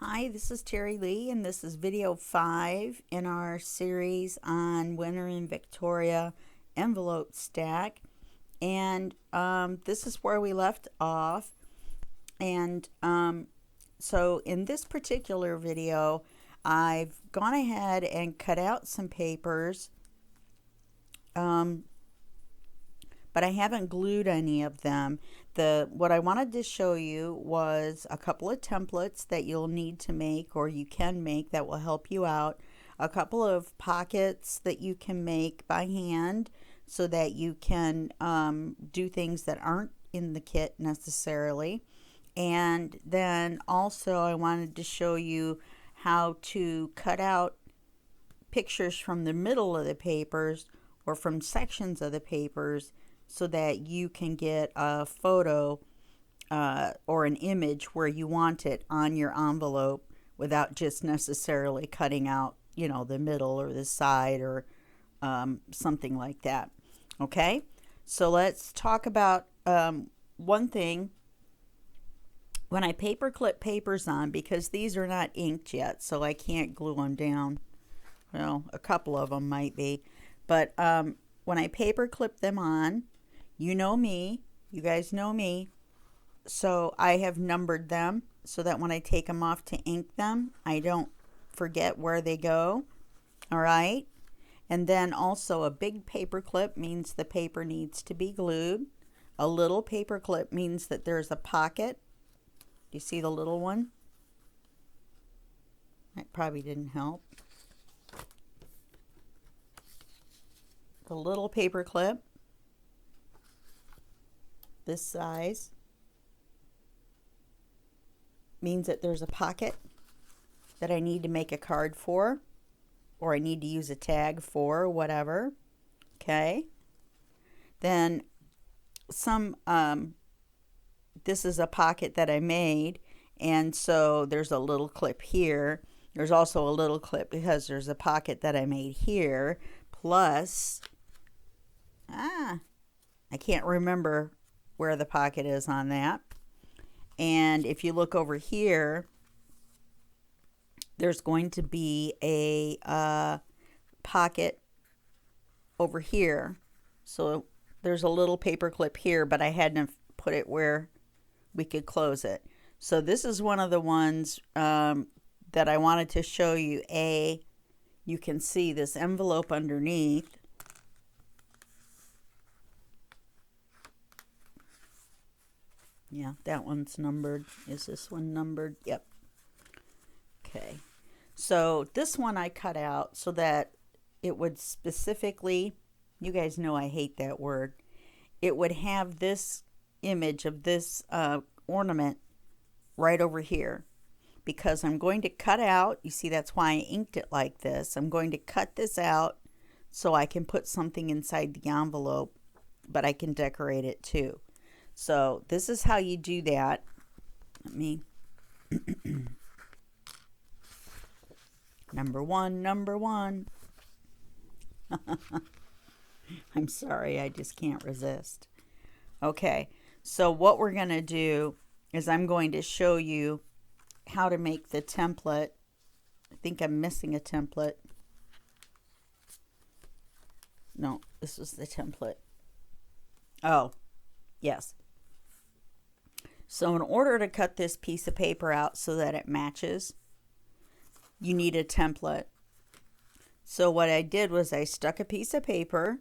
Hi, this is Terry Lee, and this is video 5 in our series on Winter in Victoria envelope stack. And this is where we left off. And so in this particular video, I've gone ahead and cut out some papers, but I haven't glued any of them. What I wanted to show you was a couple of templates that you'll need to make, or you can make, that will help you out. A couple of pockets that you can make by hand so that you can do things that aren't in the kit necessarily. And then also I wanted to show you how to cut out pictures from the middle of the papers or from sections of the papers so that you can get a photo or an image where you want it on your envelope without just necessarily cutting out, you know, the middle or the side or something like that. Okay, so let's talk about one thing. When I paper clip papers on, because these are not inked yet, so I can't glue them down. Well, a couple of them might be, but when I paper clip them on, you know me, you guys know me, so I have numbered them so that when I take them off to ink them, I don't forget where they go. All right, and then also a big paper clip means the paper needs to be glued. A little paper clip means that there's a pocket. You see the little one? That probably didn't help. The little paper clip, this size, means that there's a pocket that I need to make a card for, or I need to use a tag for, whatever. Okay. Then this is a pocket that I made, and so there's a little clip here. There's also a little clip because there's a pocket that I made here, plus I can't remember where the pocket is on that. And if you look over here, there's going to be a pocket over here. So there's a little paper clip here, but I hadn't put it where we could close it. So this is one of the ones that I wanted to show you. You can see this envelope underneath. Yeah, that one's numbered. Is this one numbered? Yep. Okay. So this one I cut out so that it would specifically, you guys know I hate that word, it would have this image of this ornament right over here, because I'm going to cut out, you see that's why I inked it like this. I'm going to cut this out so I can put something inside the envelope, but I can decorate it too. So this is how you do that. Let me number one. I'm sorry, I just can't resist. Okay, so what we're going to do is I'm going to show you how to make the template. I think I'm missing a template. No, this was the template. Oh, yes. So in order to cut this piece of paper out so that it matches, you need a template. So what I did was I stuck a piece of paper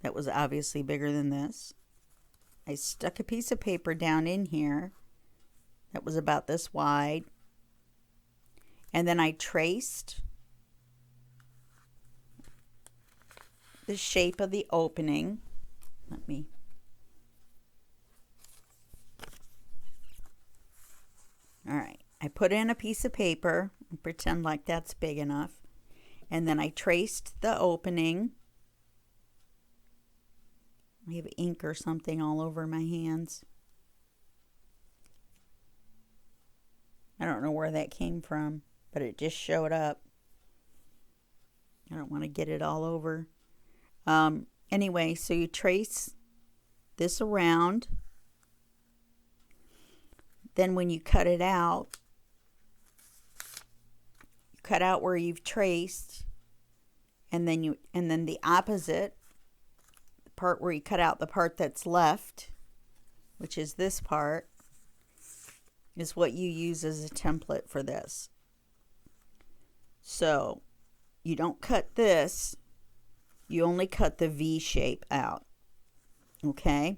that was obviously bigger than this. I stuck a piece of paper down in here that was about this wide, and then I traced the shape of the opening. All right, I put in a piece of paper and pretend like that's big enough, and then I traced the opening. I have ink or something all over my hands. I don't know where that came from, but it just showed up. I don't want to get it all over. Anyway, so you trace this around. Then when you cut it out, cut out where you've traced, and then the opposite part where you cut out the part that's left, which is this part, is what you use as a template for this. So you don't cut this, you only cut the V shape out. Okay?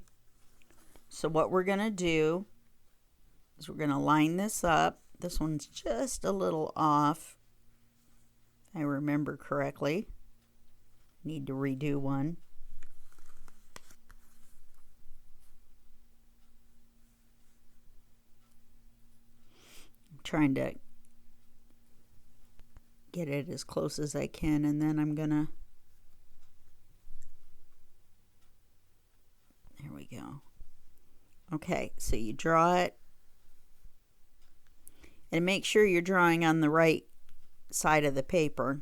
So what we're going to do is we're going to line this up. This one's just a little off, if I remember correctly. Need to redo one. I'm trying to get it as close as I can, and then I'm gonna, there we go. Okay, so you draw it, and make sure you're drawing on the right side of the paper.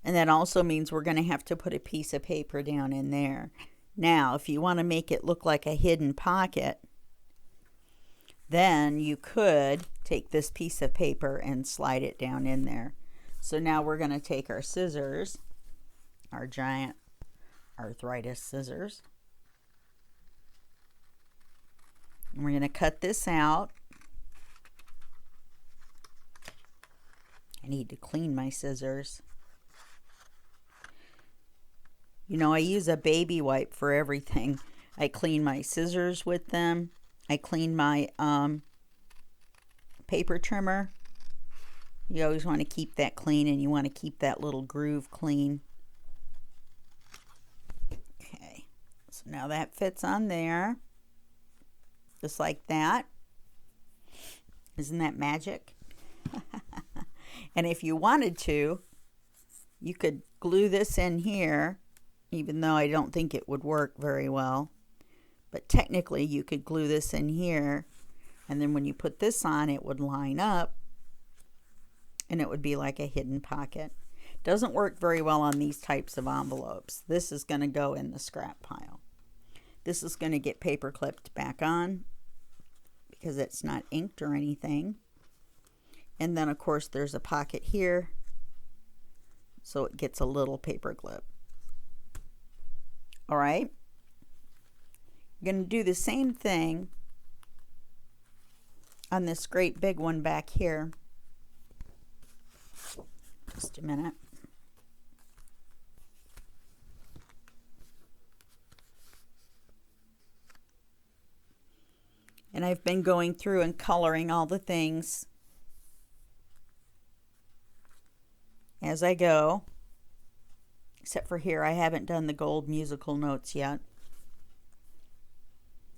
And that also means we're going to have to put a piece of paper down in there. Now, if you want to make it look like a hidden pocket, then you could take this piece of paper and slide it down in there. So now we're going to take our scissors, our giant arthritis scissors, and we're going to cut this out. I need to clean my scissors. You know, I use a baby wipe for everything. I clean my scissors with them. I clean my paper trimmer. You always want to keep that clean, and you want to keep that little groove clean. Okay, so now that fits on there. Just like that. Isn't that magic? And if you wanted to, you could glue this in here, even though I don't think it would work very well. But technically you could glue this in here, and then when you put this on, it would line up and it would be like a hidden pocket. Doesn't work very well on these types of envelopes. This is going to go in the scrap pile. This is going to get paper clipped back on because it's not inked or anything. And then of course there's a pocket here, so it gets a little paper clip. All right, I'm going to do the same thing on this great big one back here. Just a minute. And I've been going through and coloring all the things as I go. Except for here, I haven't done the gold musical notes yet.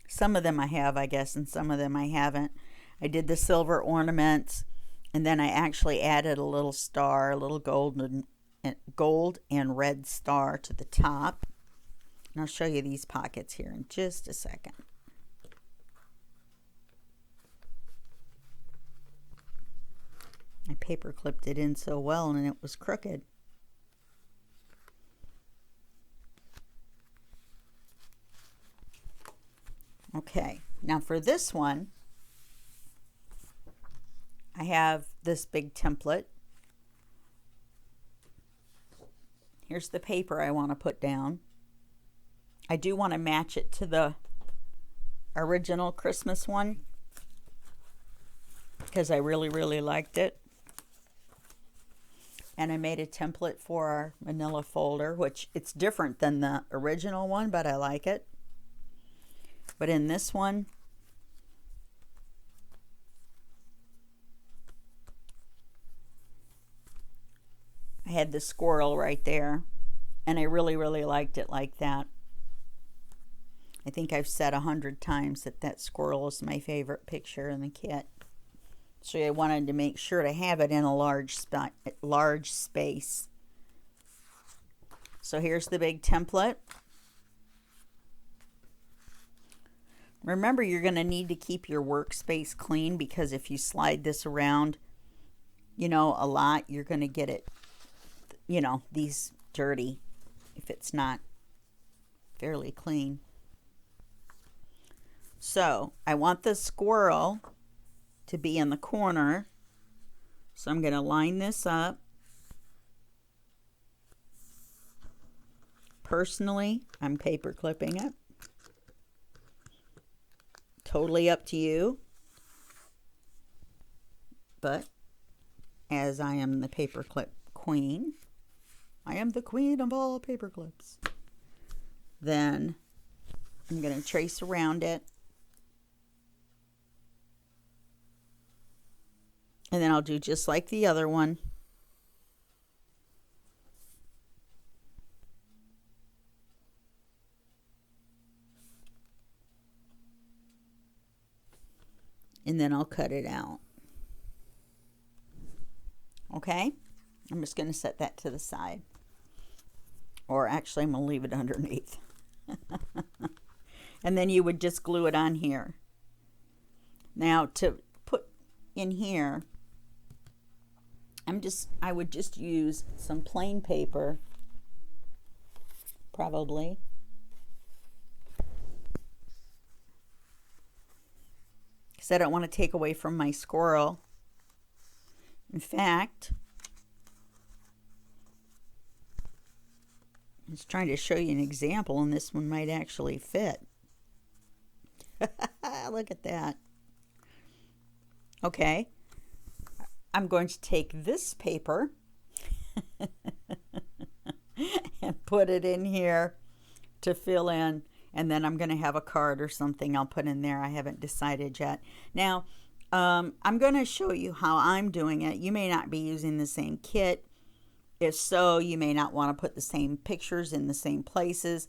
Some of them I have, I guess, and some of them I haven't. I did the silver ornaments, and then I actually added a little star, a little gold and red star to the top. And I'll show you these pockets here in just a second. I paper clipped it in so well, and it was crooked. Okay, now for this one, I have this big template. Here's the paper I want to put down. I do want to match it to the original Christmas one because I really, really liked it. And I made a template for our manila folder, which it's different than the original one, but I like it. But in this one, I had the squirrel right there, and I really, really liked it like that. I think I've said 100 times that that squirrel is my favorite picture in the kit. So I wanted to make sure to have it in a large space. So here's the big template. Remember, you're going to need to keep your workspace clean, because if you slide this around, you know, a lot, you're going to get it, you know, these dirty if it's not fairly clean. So I want the squirrel to be in the corner. So I'm going to line this up. Personally, I'm paper clipping it. Totally up to you. But as I am the paperclip queen, I am the queen of all paper clips. Then I'm going to trace around it. And then I'll do just like the other one. And then I'll cut it out. Okay? I'm just going to set that to the side. Or actually, I'm going to leave it underneath. And then you would just glue it on here. Now, to put in here, I would just use some plain paper, probably. Because I don't want to take away from my squirrel. In fact, I was trying to show you an example, and this one might actually fit. Look at that. Okay. I'm going to take this paper and put it in here to fill in, and then I'm going to have a card or something I'll put in there. I haven't decided yet. Now, I'm going to show you how I'm doing it. You may not be using the same kit. If so, you may not want to put the same pictures in the same places.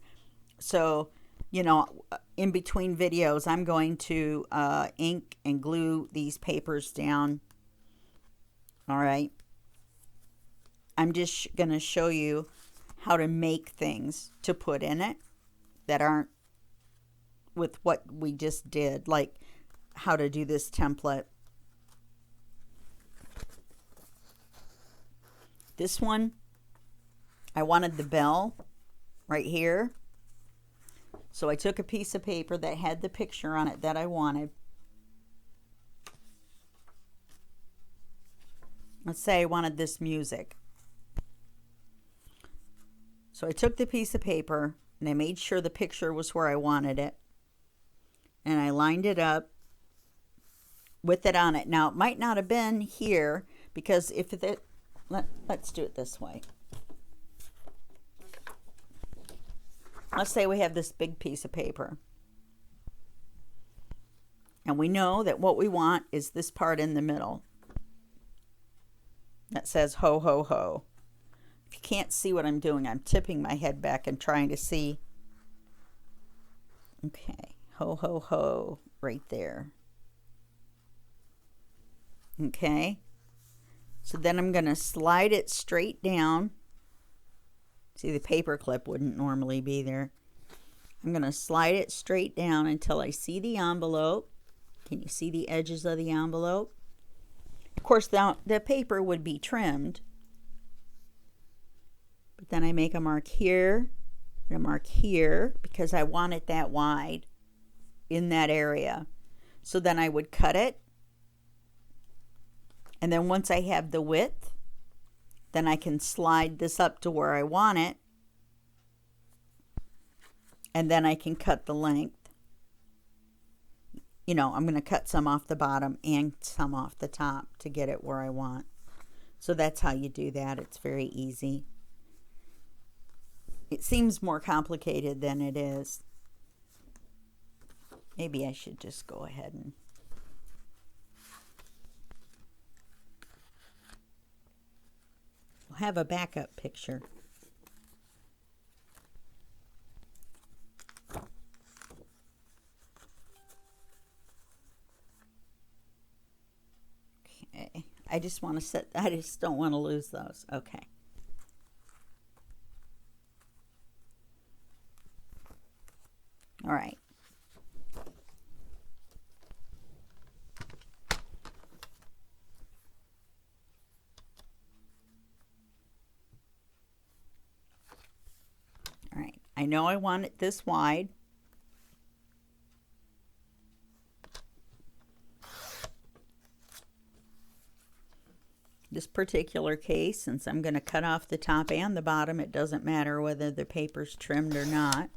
So, you know, in between videos, I'm going to ink and glue these papers down. All right. I'm just going to show you how to make things to put in it that aren't with what we just did, like how to do this template. This one, I wanted the bell right here. So I took a piece of paper that had the picture on it that I wanted. Let's say I wanted this music. So I took the piece of paper and I made sure the picture was where I wanted it. And I lined it up with it on it. Now, it might not have been here because if it, let's do it this way. Let's say we have this big piece of paper. And we know that what we want is this part in the middle that says ho, ho, ho. If you can't see what I'm doing, I'm tipping my head back and trying to see. Okay, ho, ho, ho, right there. Okay, so then I'm going to slide it straight down. See, the paper clip wouldn't normally be there. I'm going to slide it straight down until I see the envelope. Can you see the edges of the envelope? Of course, the paper would be trimmed. But then I make a mark here and a mark here because I want it that wide in that area. So then I would cut it. And then once I have the width, then I can slide this up to where I want it. And then I can cut the length. You know, I'm going to cut some off the bottom and some off the top to get it where I want. So that's how you do that. It's very easy. It seems more complicated than it is. Maybe I should just go ahead and we'll have a backup picture. Okay. I just don't want to lose those. Okay. All right. All right. I know I want it this wide. This particular case, since I'm going to cut off the top and the bottom, it doesn't matter whether the paper's trimmed or not.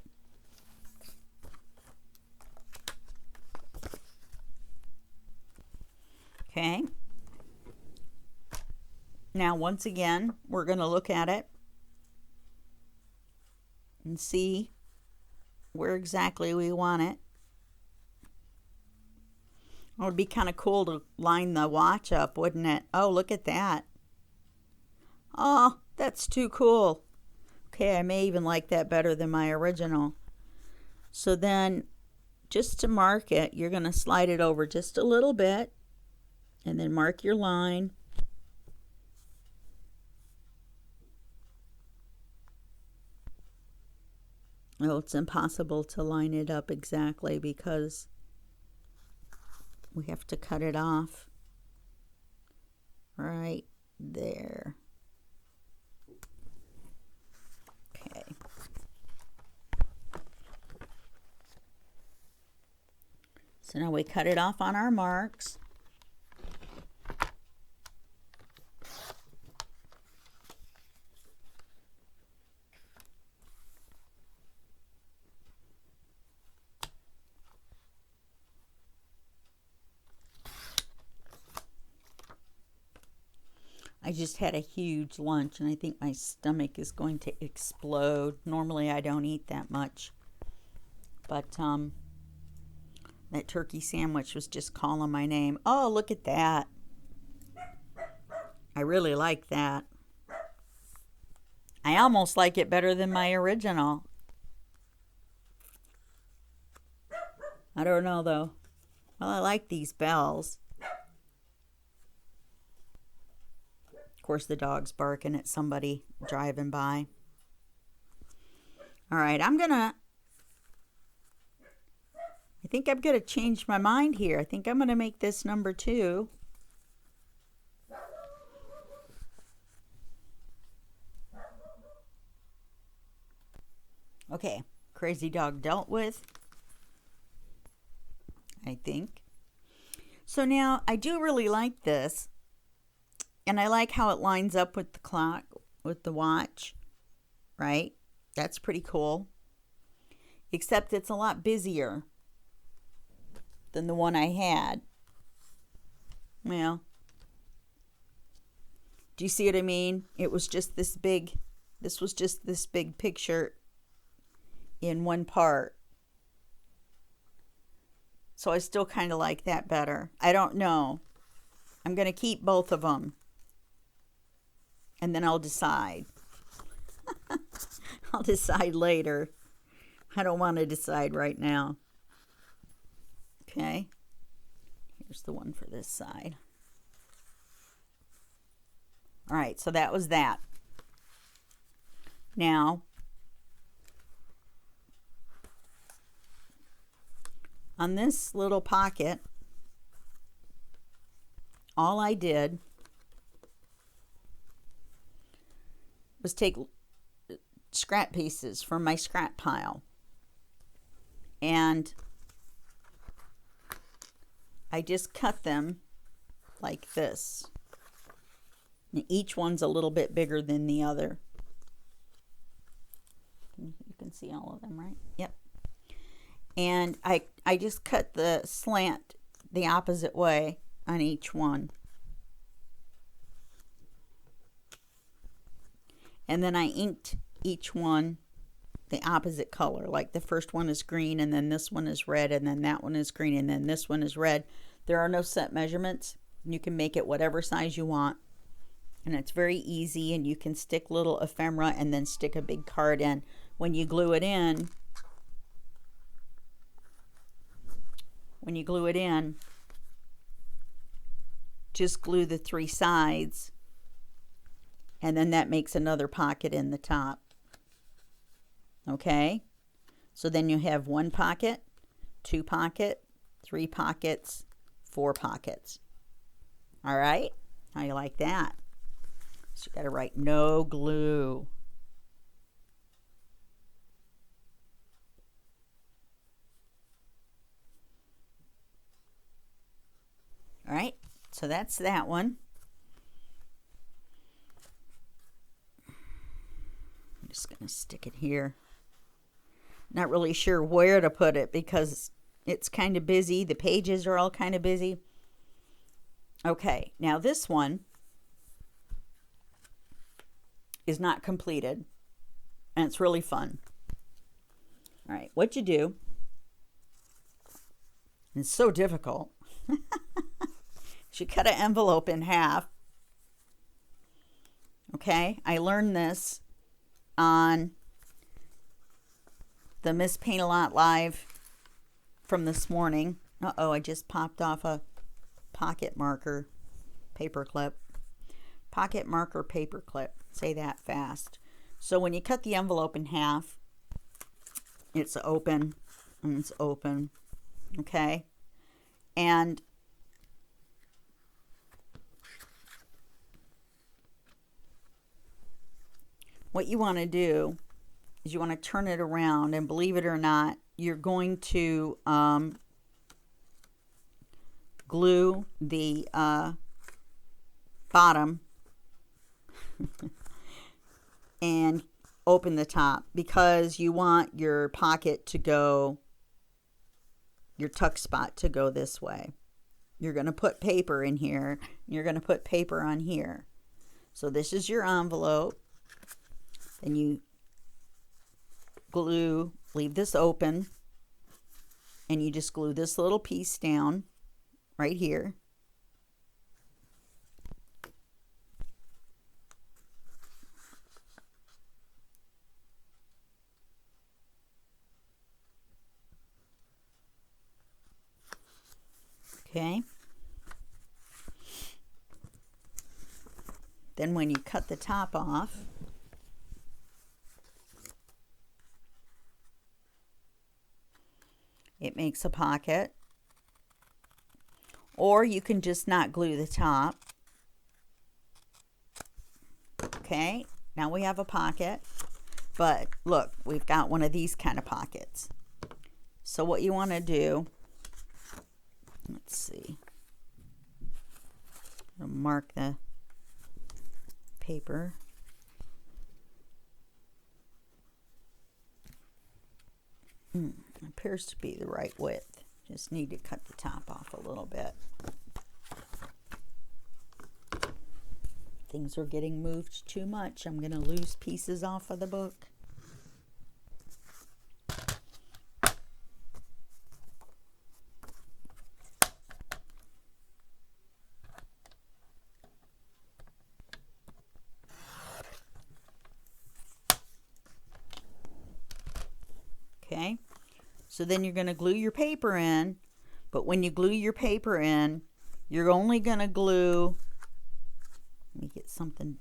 Okay. Now, once again, we're going to look at it and see where exactly we want it. It would be kind of cool to line the watch up, wouldn't it? Oh, look at that. Oh, that's too cool. Okay, I may even like that better than my original. So then, just to mark it, you're going to slide it over just a little bit and then mark your line. Oh, it's impossible to line it up exactly because we have to cut it off right there. Okay. So now we cut it off on our marks. I just had a huge lunch and I think my stomach is going to explode. Normally I don't eat that much, but that turkey sandwich was just calling my name. Oh, look at that. I really like that. I almost like it better than my original. I don't know though. Well, I like these bells. Of course, the dog's barking at somebody driving by. All right, I think I'm gonna change my mind here. I think I'm gonna make this number 2. Okay, crazy dog dealt with, I think. So now I do really like this. And I like how it lines up with the clock, with the watch, right? That's pretty cool. Except it's a lot busier than the one I had. Well, do you see what I mean? It was just this big, this was just this big picture in one part. So I still kind of like that better. I don't know. I'm going to keep both of them. And then I'll decide. I'll decide later. I don't want to decide right now. Okay. Here's the one for this side. All right, so that was that. Now, on this little pocket, all I did was take scrap pieces from my scrap pile, and I just cut them like this. And each one's a little bit bigger than the other. You can see all of them, right? Yep. And I just cut the slant the opposite way on each one. And then I inked each one the opposite color. Like the first one is green, and then this one is red, and then that one is green, and then this one is red. There are no set measurements. You can make it whatever size you want. And it's very easy, and you can stick little ephemera and then stick a big card in. When you glue it in, just glue the 3 sides, and then that makes another pocket in the top. Okay? So then you have 1 pocket, 2 pocket, 3 pockets, 4 pockets. All right? How you like that? So you got to write no glue. All right? So that's that one. gonna stick it here. Not really sure where to put it because it's kind of busy. The pages are all kind of busy. Okay, now this one is not completed, and it's really fun. All right, what you do, and it's so difficult, you cut an envelope in half. Okay, I learned this on the Miss Paint a Lot Live from this morning. Uh-oh, I just popped off a pocket marker paper clip. Pocket marker paper clip. Say that fast. So when you cut the envelope in half, it's open and it's open. Okay? And what you want to do is you want to turn it around, and believe it or not, you're going to glue the bottom and open the top because you want your pocket to go, your tuck spot to go this way. You're going to put paper in here. You're going to put paper on here. So this is your envelope. Then you glue, leave this open, and you just glue this little piece down right here. Okay. Then when you cut the top off, it makes a pocket. Or you can just not glue the top. Okay, now we have a pocket. But look, we've got one of these kind of pockets. So what you want to do, let's see. I'll mark the paper. Appears to be the right width. Just need to cut the top off a little bit. Things are getting moved too much. I'm going to lose pieces off of the book. Okay. So then you're going to glue your paper in, but when you glue your paper in, you're only going to glue, let me get something.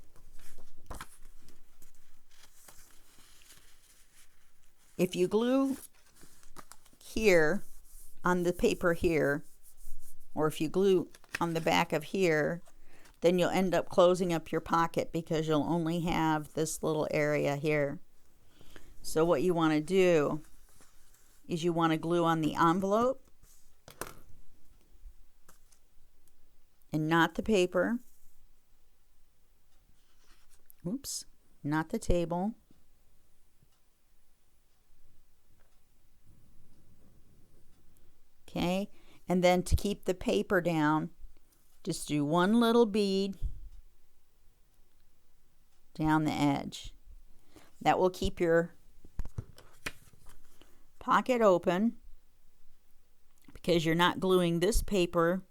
If you glue here on the paper here, or if you glue on the back of here, then you'll end up closing up your pocket because you'll only have this little area here. So what you want to do is you want to glue on the envelope and not the paper. Oops, not the table. Okay, and then to keep the paper down, just do one little bead down the edge. That will keep your pocket open because you're not gluing this paper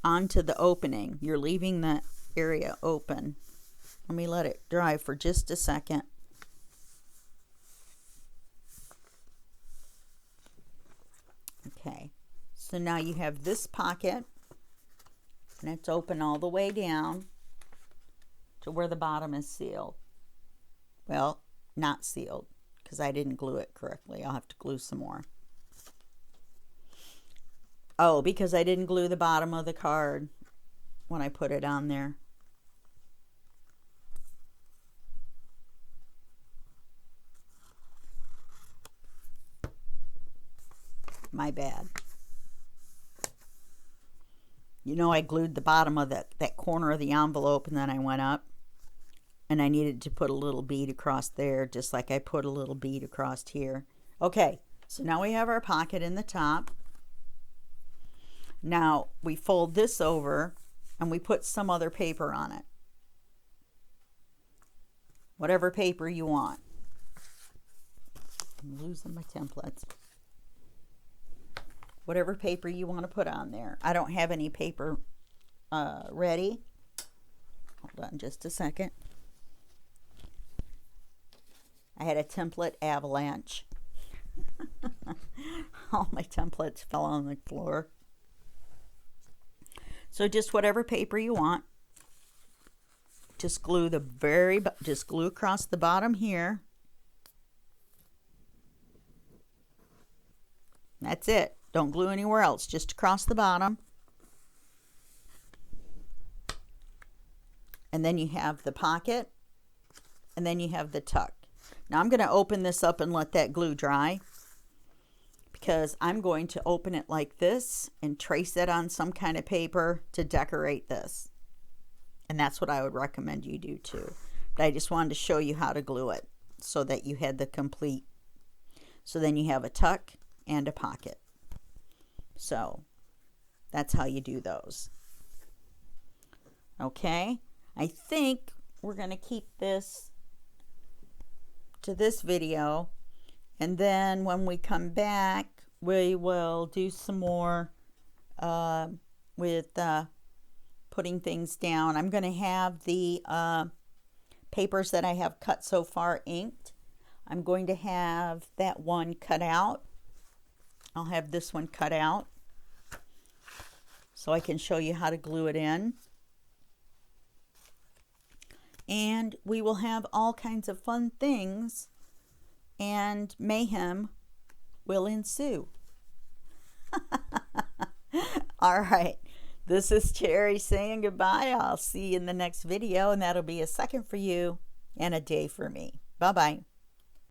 onto the opening. You're leaving that area open. Let me let it dry for just a second. Okay, so now you have this pocket and it's open all the way down to where the bottom is sealed. Well, not sealed because I didn't glue it correctly. I'll have to glue some more. Oh, because I didn't glue the bottom of the card when I put it on there. My bad. You know, I glued the bottom of that corner of the envelope and then I went up. and I needed to put a little bead across there, just like I put a little bead across here. Okay, so now we have our pocket in the top. Now we fold this over and we put some other paper on it. Whatever paper you want. I'm losing my templates. Whatever paper you want to put on there. I don't have any paper ready. Hold on just a second. I had a template avalanche. All my templates fell on the floor. So just whatever paper you want. Just glue just glue across the bottom here. That's it. Don't glue anywhere else, just across the bottom. And then you have the pocket, and then you have the tuck. Now I'm going to open this up and let that glue dry, because I'm going to open it like this and trace it on some kind of paper to decorate this. And that's what I would recommend you do too. But I just wanted to show you how to glue it so that you had the complete. So then you have a tuck and a pocket. So that's how you do those. Okay, I think we're going to keep this to this video, and then when we come back we will do some more with putting things down. I'm going to have the papers that I have cut so far inked. I'm going to have that one cut out. I'll have this one cut out so I can show you how to glue it in. And we will have all kinds of fun things, and mayhem will ensue. All right, this is Cherry saying goodbye. I'll see you in the next video, and that'll be a second for you and a day for me. Bye-bye.